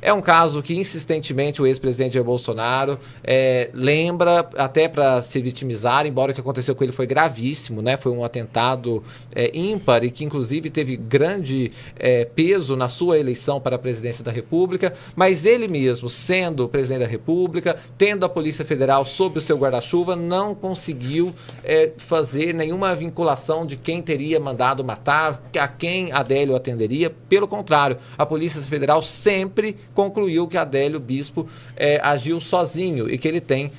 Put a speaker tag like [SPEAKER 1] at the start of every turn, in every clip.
[SPEAKER 1] É um caso que insistentemente o ex-presidente Jair Bolsonaro lembra até para se vitimizar, embora o que aconteceu com ele foi gravíssimo, né? Foi um atentado ímpar e que inclusive teve grande peso na sua eleição para a presidência da República, mas ele mesmo, sendo presidente da República, tendo a Polícia Federal sob o seu guarda-chuva, não conseguiu fazer nenhuma vinculação de quem teria mandado matar, a quem Adélio atenderia. Pelo contrário, a Polícia Federal sempre concluiu que Adélio Bispo agiu sozinho e que ele tem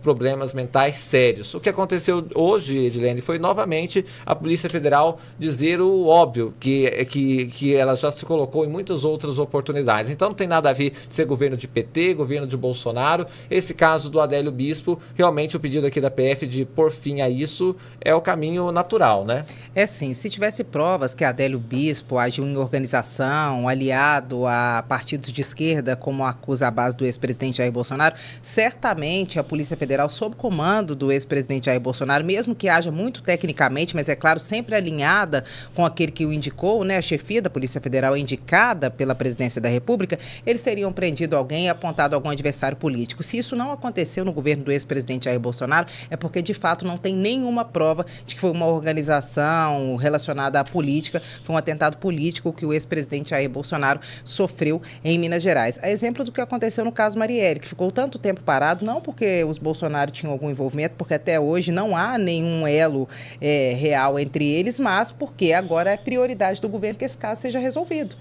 [SPEAKER 1] problemas mentais sérios. O que aconteceu hoje, Edilene, foi novamente a Polícia Federal dizer o óbvio, que ela já se colocou em muitas outras oportunidades. Então não tem nada a ver de ser governo de PT, governo de Bolsonaro. Esse caso do Adélio Bispo, realmente o pedido aqui da PF de pôr fim a isso é o caminho natural, né?
[SPEAKER 2] Sim, se tivesse provas que Adélio Bispo agiu em organização, aliado a partidos de esquerda, como acusa a base do ex-presidente Jair Bolsonaro, certamente a Polícia Federal, sob comando do ex-presidente Jair Bolsonaro, mesmo que haja muito tecnicamente, mas é claro, sempre alinhada com aquele que o indicou, né? A chefia da Polícia Federal é indicada pela presidência da República, eles teriam prendido alguém e apontado algum adversário político. Se isso não aconteceu no governo do ex-presidente Jair Bolsonaro, é porque de fato não tem nenhuma prova de que foi uma organização relacionada à política, foi um atentado político que o ex-presidente Jair Bolsonaro sofreu em Minas Gerais. A exemplo do que aconteceu no caso Marielle, que ficou tanto tempo parado, não porque os Bolsonaro tinham algum envolvimento, porque até hoje não há nenhum elo real entre eles, mas porque agora é prioridade do governo que esse caso seja resolvido.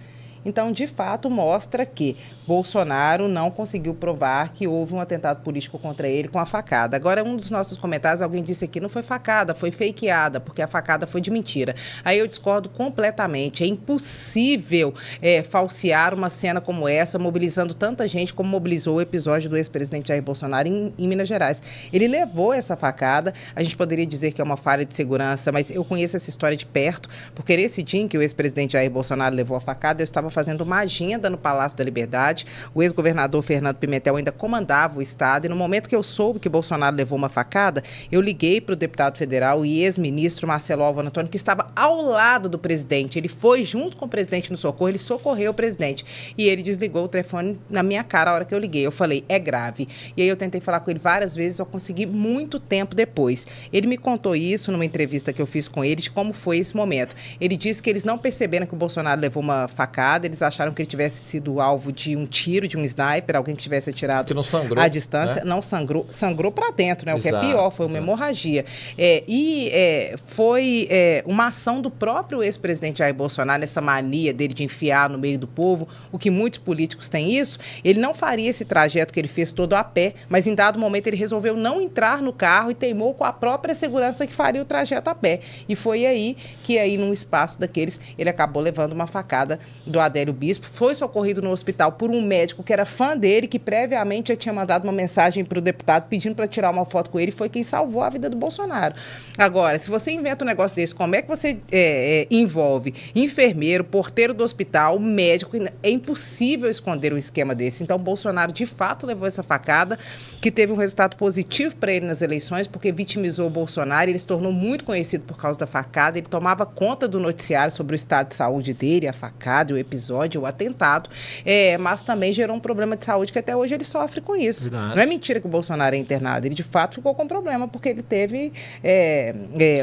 [SPEAKER 2] Então, de fato, mostra que Bolsonaro não conseguiu provar que houve um atentado político contra ele com a facada. Agora, um dos nossos comentários, alguém disse aqui, não foi facada, foi fakeada, porque a facada foi de mentira. Aí eu discordo completamente. É impossível falsear uma cena como essa, mobilizando tanta gente como mobilizou o episódio do ex-presidente Jair Bolsonaro em Minas Gerais. Ele levou essa facada, a gente poderia dizer que é uma falha de segurança, mas eu conheço essa história de perto, porque nesse dia em que o ex-presidente Jair Bolsonaro levou a facada, eu estava fazendo uma agenda no Palácio da Liberdade. O ex-governador Fernando Pimentel ainda comandava o estado e no momento que eu soube que Bolsonaro levou uma facada, eu liguei para o deputado federal e ex-ministro Marcelo Álvaro Antônio, que estava ao lado do presidente. Ele foi junto com o presidente no socorro, ele socorreu o presidente. E ele desligou o telefone na minha cara a hora que eu liguei. Eu falei, é grave. E aí eu tentei falar com ele várias vezes, eu consegui muito tempo depois. Ele me contou isso numa entrevista que eu fiz com ele, de como foi esse momento. Ele disse que eles não perceberam que o Bolsonaro levou uma facada, eles acharam que ele tivesse sido alvo de um tiro, de um sniper, alguém que tivesse atirado à distância. Né? Não sangrou, sangrou para dentro, né? O que é pior, foi uma hemorragia. Foi uma ação do próprio ex-presidente Jair Bolsonaro, essa mania dele de enfiar no meio do povo, o que muitos políticos têm isso. Ele não faria esse trajeto que ele fez todo a pé, mas em dado momento ele resolveu não entrar no carro e teimou com a própria segurança que faria o trajeto a pé. E foi aí que, num espaço daqueles, ele acabou levando uma facada do Adélio Bispo, foi socorrido no hospital por um médico que era fã dele, que previamente já tinha mandado uma mensagem para o deputado pedindo para tirar uma foto com ele, foi quem salvou a vida do Bolsonaro. Agora, se você inventa um negócio desse, como é que você envolve enfermeiro, porteiro do hospital, médico? É impossível esconder um esquema desse. Então, Bolsonaro, de fato, levou essa facada, que teve um resultado positivo para ele nas eleições, porque vitimizou o Bolsonaro, ele se tornou muito conhecido por causa da facada, ele tomava conta do noticiário sobre o estado de saúde dele, a facada, o episódio, o atentado, mas também gerou um problema de saúde que até hoje ele sofre com isso. Verdade. Não é mentira que o Bolsonaro é internado, ele de fato ficou com problema, porque ele teve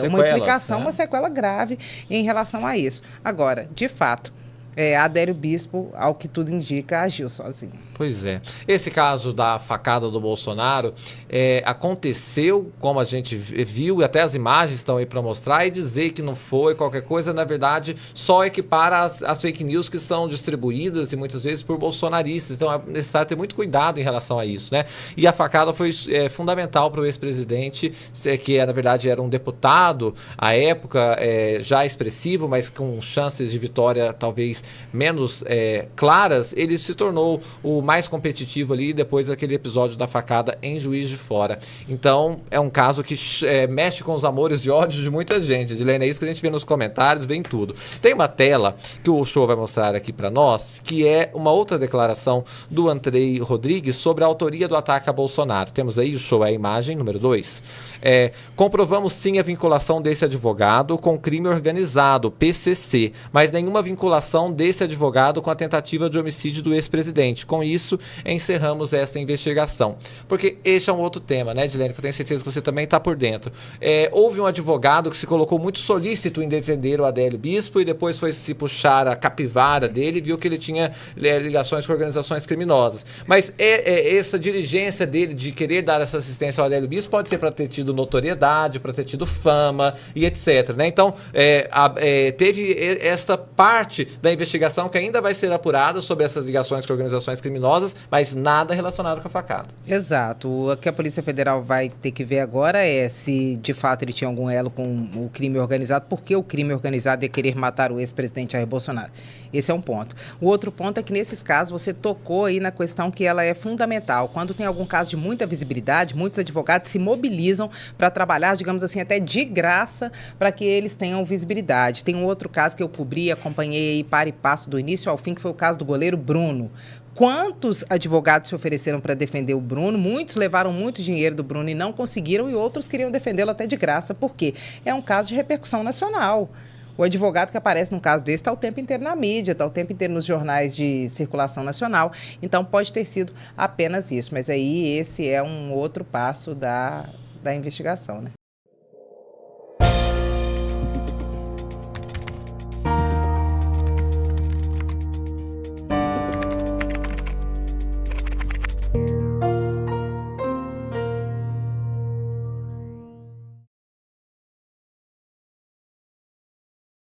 [SPEAKER 2] uma implicação, né? Uma sequela grave em relação a isso. Agora, de fato, Adélio Bispo, ao que tudo indica, agiu sozinho.
[SPEAKER 1] Pois é. Esse caso da facada do Bolsonaro aconteceu, como a gente viu, e até as imagens estão aí para mostrar, e dizer que não foi qualquer coisa, na verdade, só equipara as fake news que são distribuídas e muitas vezes por bolsonaristas. Então é necessário ter muito cuidado em relação a isso, né? E a facada foi fundamental para o ex-presidente, que na verdade era um deputado à época, já expressivo, mas com chances de vitória talvez menos claras. Ele se tornou o mais competitivo ali depois daquele episódio da facada em Juiz de Fora. Então, é um caso que mexe com os amores de ódio de muita gente. Edilene, é isso que a gente vê nos comentários, vem tudo. Tem uma tela que o show vai mostrar aqui para nós, que é uma outra declaração do Andrei Rodrigues sobre a autoria do ataque a Bolsonaro. Temos aí o show, a imagem número 2. Comprovamos sim a vinculação desse advogado com crime organizado, PCC, mas nenhuma vinculação desse advogado com a tentativa de homicídio do ex-presidente. Com isso, encerramos esta investigação. Porque este é um outro tema, né, Edilene, que eu tenho certeza que você também está por dentro. Houve um advogado que se colocou muito solícito em defender o Adélio Bispo e depois foi se puxar a capivara dele e viu que ele tinha ligações com organizações criminosas. Mas essa diligência dele de querer dar essa assistência ao Adélio Bispo pode ser para ter tido notoriedade, para ter tido fama e etc, né? Então, teve esta parte da investigação que ainda vai ser apurada sobre essas ligações com organizações criminosas, mas nada relacionado com a facada.
[SPEAKER 2] Exato. O que a Polícia Federal vai ter que ver agora é se de fato ele tinha algum elo com o crime organizado, porque o crime organizado ia querer matar o ex-presidente Jair Bolsonaro. Esse é um ponto. O outro ponto é que nesses casos você tocou aí na questão que ela é fundamental. Quando tem algum caso de muita visibilidade, muitos advogados se mobilizam para trabalhar, digamos assim, até de graça para que eles tenham visibilidade. Tem um outro caso que eu cobri, acompanhei aí para e passo do início ao fim, que foi o caso do goleiro Bruno. Quantos advogados se ofereceram para defender o Bruno? Muitos levaram muito dinheiro do Bruno e não conseguiram, e outros queriam defendê-lo até de graça, porque é um caso de repercussão nacional. O advogado que aparece num caso desse está o tempo inteiro na mídia, está o tempo inteiro nos jornais de circulação nacional, então pode ter sido apenas isso. Mas aí esse é um outro passo da investigação, né?